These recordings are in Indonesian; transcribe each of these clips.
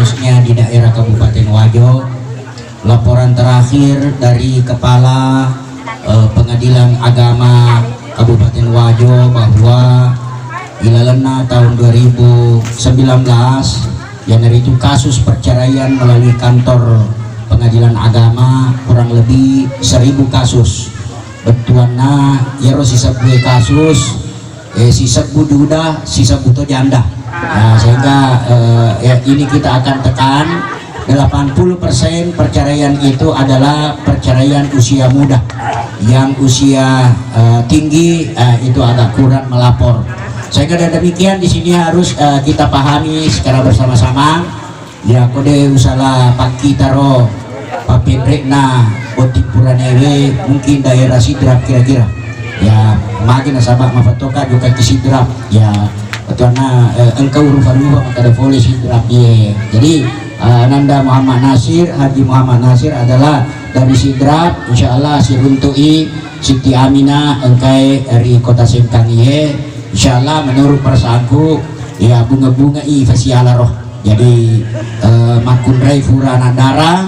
khususnya di daerah Kabupaten Wajo. Laporan terakhir dari Kepala Pengadilan Agama Kabupaten Wajo bahwa ilalena tahun 2019 yang itu kasus perceraian melalui kantor Pengadilan Agama kurang lebih 1000 kasus. Betuana yero sisa gue kasus sisa bududa sisa buto janda. Nah, sehingga ini kita akan tekan 80% perceraian itu adalah perceraian usia muda. Yang usia tinggi itu agak kurang melapor. Sehingga demikian di sini harus kita pahami secara bersama-sama. Ya kode usaha Pak Kitaro Pak Pendrekna Botik Puranewe mungkin daerah Sidrap kira-kira ya makin nasabak mafatoka juga ke Sidrap ya betuana engkau rupa-rupa maka ada boleh Sidrap ya. Jadi Nanda Muhammad Nasir Haji Muhammad Nasir adalah dari Sidrap, insyaallah si Runtui Siti Aminah engkai dari kota Sengkang ye insyaallah menurut persaku ya bunga-bunga fasiala roh. Jadi makunrai fura nadara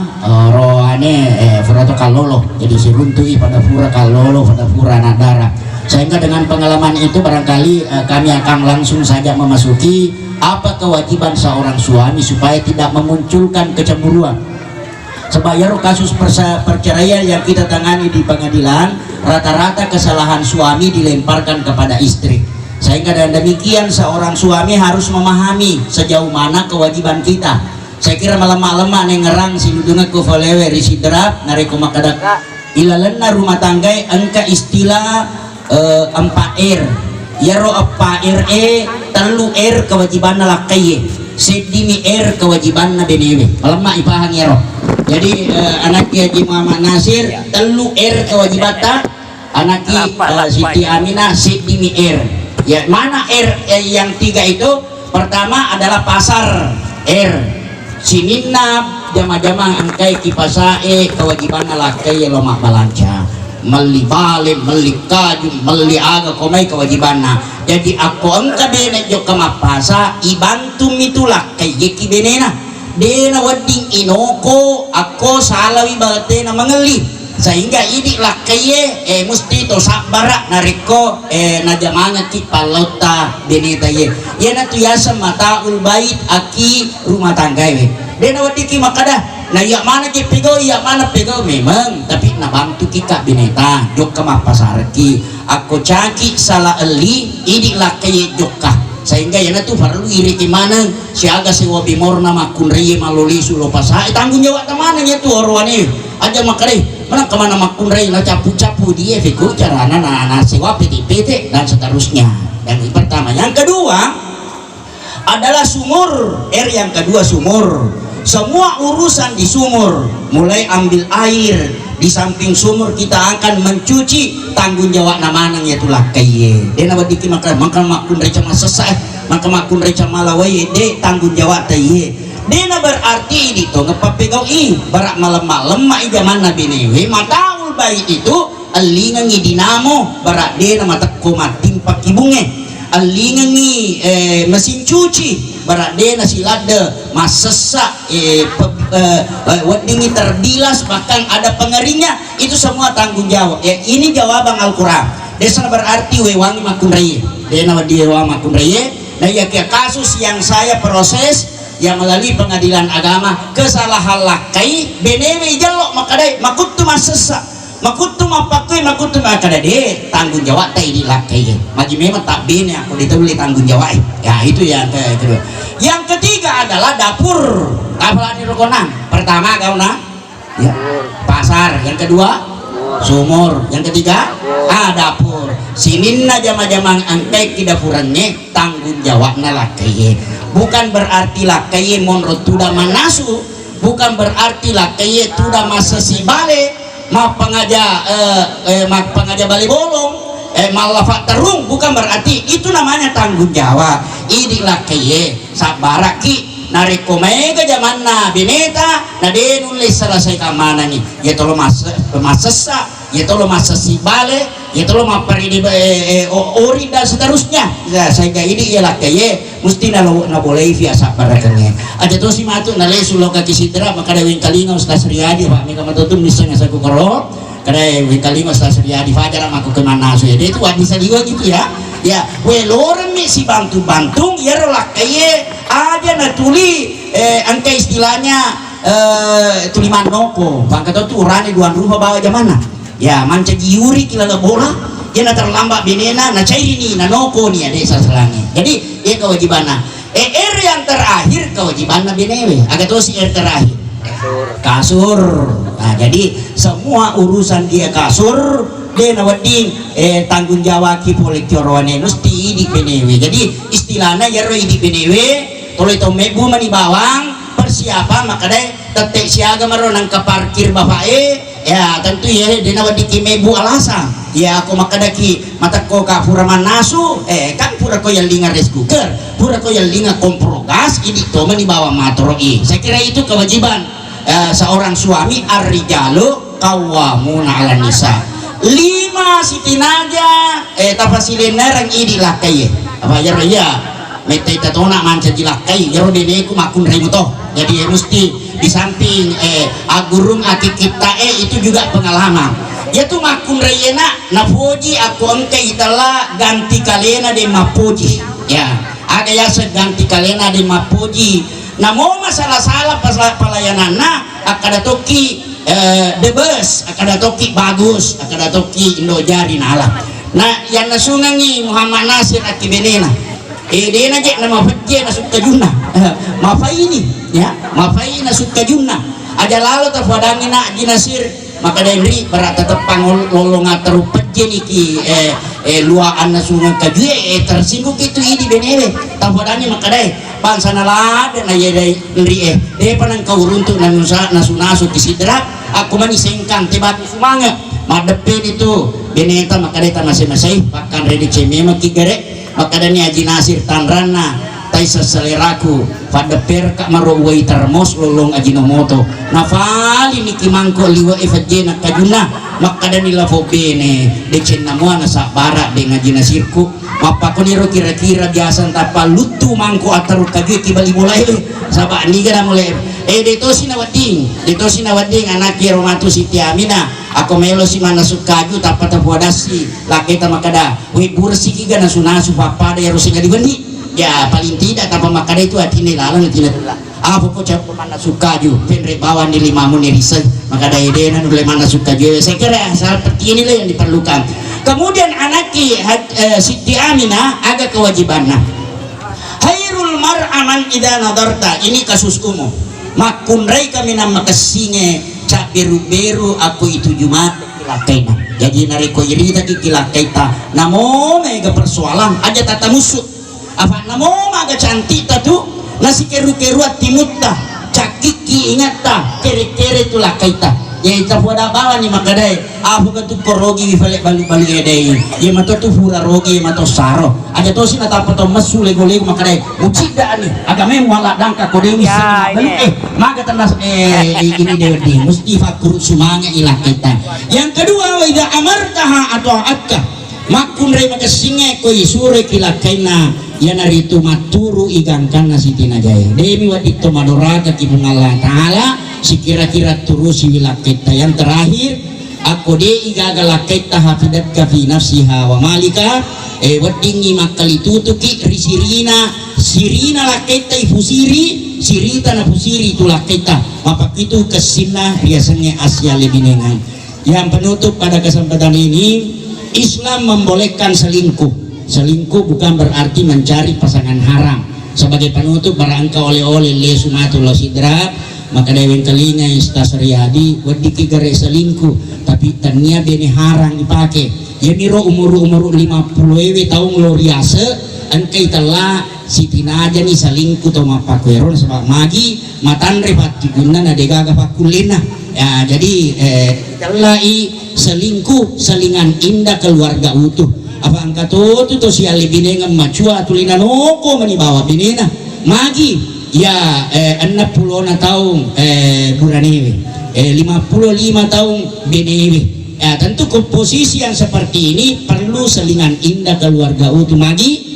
roane fura to kalolo. Jadi si runtui pada fura kalolo pada fura nadara. Sehingga dengan pengalaman itu barangkali kami akan langsung saja memasuki apa kewajiban seorang suami supaya tidak memunculkan kecemburuan. Sebab ya kasus perceraian yang kita tangani di pengadilan rata-rata kesalahan suami dilemparkan kepada istri. Sehingga dengan demikian seorang suami harus memahami sejauh mana kewajiban kita. Saya kira malam-malam ane ngerang si dudunga ku folewe risidrap nareko makadaka ilalena rumah tanggai engka istilah 4R yaro 4R telu R kewajiban lakai sedimi R kewajiban benewe malam ipahang yaro. Jadi anak Haji Muhammad Nasir telu R kewajiban anak Siti Aminah sedimi R. Ya mana R yang 3 itu pertama adalah pasar R sininab jama-jama angkai kipasae kewajiban lakai lomak balanca meli bale meli kaju meli aga komai kewajibanna. Jadi aku angka bene jo kamapasa ibantu mitulah kayak benena dena wading inoko aku salawi batena mengeli sehingga ini lah kaye mesti to sabara nariko najamanga ki palota beneta ye na tuyasa mataul bait aki rumah tangga we dena wadiki makada na ya mana ki pego ya mana pego memang tapi na bantu kita beneta jok ka mapasarki aku caki salah eli ini lah kaye jokka sehingga ya tu perlu iri mana siaga si wabi morna makunri maluli sulo pasa tanggung jawab tamana nya tu orwane aja makare mana kemana makunri la capu-capu dia fiku carana nasi wapi PT dan seterusnya. Dan yang pertama, yang kedua adalah sumur yang kedua sumur. Semua urusan di sumur mulai ambil air di samping sumur kita akan mencuci tanggung jawab namanya yaitu lakai dena wadiki maka makun reca masesah maka makun reca malawai de tanggung jawab taye dena berarti itu ngepapegau barak malam-malam mai zaman nabi newe mataul bayi itu alingangi dinamo barak dena mata komatim pakibunge alingangi mesin cuci barak dena silada masesa wadingi terbilas bahkan ada pengeringnya itu semua tanggung jawab ya ini jawaban Al-Quran desa berarti wewangi makunreye dena wadi makunreye nah ya kasus yang saya proses yang melalui pengadilan agama kesalahan lakai benewe jalok makadai makutu masesa makutu mapakui makutu makadade tanggung jawab teh ini lakai magi memang tak bene aku dituli tanggung jawab ya itu yang kedua. Yang ketiga adalah dapur kapalani rokonan pertama gauna ya pasar yang kedua sumur yang ketiga dapur sininna jama-jama angkai ki dapurannya tanggung jawabna lakai bukan berarti lakai monrot tuda manasu bukan berarti lakai tuda masesi bale mak pengaja bali bolong malafat terung bukan berarti itu namanya tanggung jawab ini lakai sabaraki nariko mega zamanna bineta na denulis selesai kamana nih ya tolo masesa ya tolo masesi bale itu lo mapari di ori dan seterusnya ya saya ini ialah kaye mesti na boleh biasa parakanya aja tuh si matu na lesu lo kaki sidra maka ada wing kalinga Ustaz Riyadi Pak mika matutun misalnya saya kukaro kada wing kalinga Ustaz Riyadi fajar aku kemana so ya dia itu bisa juga gitu ya ya weloran mi si bantu-bantung ya lah kaye aja na tuli angka istilahnya tuliman nopo bangka tuh urani duan rumah bawa jamana ya manca giuri kila bola ya na terlambat benena na cairi ni na noko ni ada sasalangi jadi ya kewajibanna yang terakhir kewajibanna benewe agak tuh si terakhir kasur nah jadi semua urusan dia kasur dia nawading tanggung jawab ki poliktoroane mesti di benewe jadi istilahnya ya roi di benewe tolong itu mebu mani bawang persiapan maka deh tetek siaga maronang ke parkir bapak ya tentu ya dina wadi kimebu alasan ya aku makadaki mata ko ka pura manasu kan pura ko yang linga rice cooker pura ko yang linga kompor gas ini to mani bawa matroi saya kira itu kewajiban seorang suami ar-rijalu qawwamuna 'alan nisa 5 sitinaja tafasilena rang idi lakai apa ya mete tatona manca jilakai ya rodene ku makun remu toh jadi mesti di samping agurung aki kita itu juga pengalaman yaitu makun reyena napoji aku engke itala ganti kalena de mapoji ya ada ya seganti kalena de mapoji nah mau masalah-salah pelayanan akada toki the best akada toki bagus akada toki indo jari nala nah yang nasungangi Muhammad Nasir akibenena dia aja nama pecah nasuk kajuna mafai ini ya mafai nasuk kajuna aja lalu terpadangi nak jinasir maka dari berat tetap pangolonga terupecah niki luaan nasungan kajue tersinggung itu ini benewe terpadangi maka dari bangsa nalada na yedai nri dia panang kau runtuk nasu kisidra aku manisengkan tiba semangat madepin itu beneta maka dari masih pakan ready ceme makigare maka dani Haji Nasir Tanrana tai seseleraku pada perka marowai termos lolong Ajinomoto nafali niki mangko liwa efajena kajuna maka dani lavo bene decen namuana sa barak dengan Haji Nasirku mapa koniro kira-kira biasa tapa lutu mangko ataru kaju kibali mulai sabak ni gara mulai detosi nawading anak Romatu Siti Aminah aku melo si mana sukaju tapa tapuadasi laketa makada we bursi kiga nasu papa ada harus nggak dibendi ya paling tidak tanpa makada itu hati lalang tidak apa kok cak mana sukaju penre bawan di 5 menit riset makada ide nan oleh mana sukaju saya kira seperti inilah yang diperlukan kemudian anaki Siti Aminah ada kewajibannya hairul mar'aman idza nadarta ini kasus umum makunrai kami nama kesinge cak beru-beru aku itu Jumat kilakaina jadi nariko iri tadi kilakaita namo mega persoalan aja tata musuh apa namo maga cantik tatu nasi keru-keru timutta cak kiki ingat ta kere-kere tu lakaita ya ita pada bawa ni makadai apa katu korogi balik edai ya mato tu fura rogi mato saro aja to sina ta pato mesu lego-lego makadai mucida ni agama wala dangka kodewi maga tandas ini dewi mesti fakur sumanya ilah kita yang kedua wa idza amartaha atau atka makun re makasinge koi sure kilakaina ya naritu maturu igangkana sitina jaya demi wadito madoraka kibung Allah Ta'ala si kira-kira turusi wilakita yang terakhir aku de igaga lakita hafidat kafi nafsiha wa malika wadingi makali tutuki sirina lakita ifusiri sirita na fusiri itu lakita apa itu kesina biasanya Asia lebih nengan yang penutup pada kesempatan ini Islam membolehkan selingkuh bukan berarti mencari pasangan haram sebagai penutup barangka oleh-oleh lesumatullah sidra maka dewen kalinya Ustaz Riyadi wadiki gare selingkuh tapi tania beni harang dipakai ya miro umur 50 tahun gloriase angkai telah sitina aja nih selingkuh atau mapakueron sebab magi matan repat tujunan ada gaga pakulina ya jadi telai selingkuh selingan indah keluarga utuh apa angkat tuh sial binengan macua tulinan oko manibawa binena magi ya 60 tahun buranewe 55 tahun benewe Ya, tentu komposisi yang seperti ini perlu selingan indah keluarga utuh magi.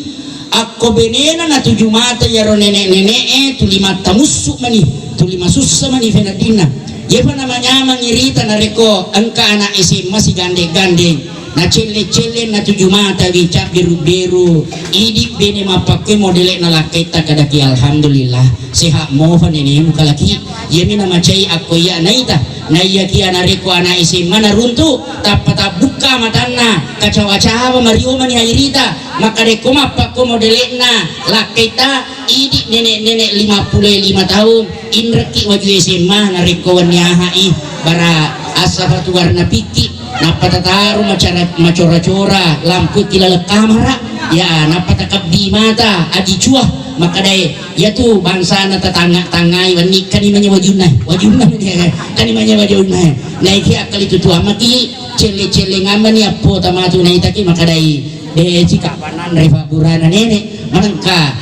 Aku benena na tujuh mata ya ro nenek tu lima tamusuk mani tu lima susah mani fenadina. Ya apa namanya mangirita na reko angka anak SMA si gandeng-gandeng na cele-cele na tujuh mata wicap biru-biru idik bene mapake modelek na laketa kadaki alhamdulillah sehat mohon ini muka laki ya mina macai aku ya naita na iya kia na reko anak SMA na runtu tapata buka matana kacawa-cawa mario mani hairita maka reko mapake modelek na laketa idik nenek-nenek 55 tahun inreki waju SMA na reko wanyahai bara asafatu warna piki napatataru macora-cora lampu kilala kamera ya napatakap di mata aji cuah maka dai ya tu bangsa na tatanga-tangai wani kanimanya wajunai kanimanya wajunai naiki akal itu tu amaki cele-cele ngaman ya po tamatu naitaki maka dai jika panan reva burana nenek manangka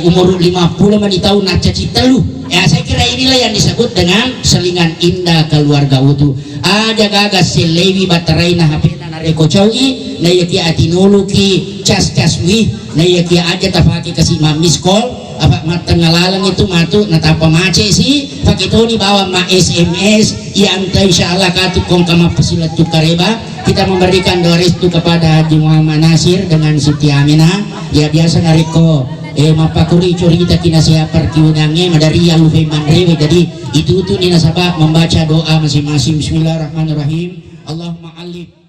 umur 50 mani tahun nacaci telu ya saya kira inilah yang disebut dengan selingan indah keluarga utuh aja gagas selewi baterai na HP na reko cawi na yaki atinulu ki cas wi na yaki aja tafaki kasih miss call apa matengalalang itu matu na tapa mace si pakitoni bawa ma SMS yang insyaallah katukong kama pasilat tukareba kita memberikan doa restu kepada Haji Muhammad Nasir dengan Siti Aminah ya biasa nariko mapakuri cerita kina siapa kiunangnya madari yang lupa mandrewe jadi itu nina sabab membaca doa masing-masing. Bismillahirrahmanirrahim. Allahumma alif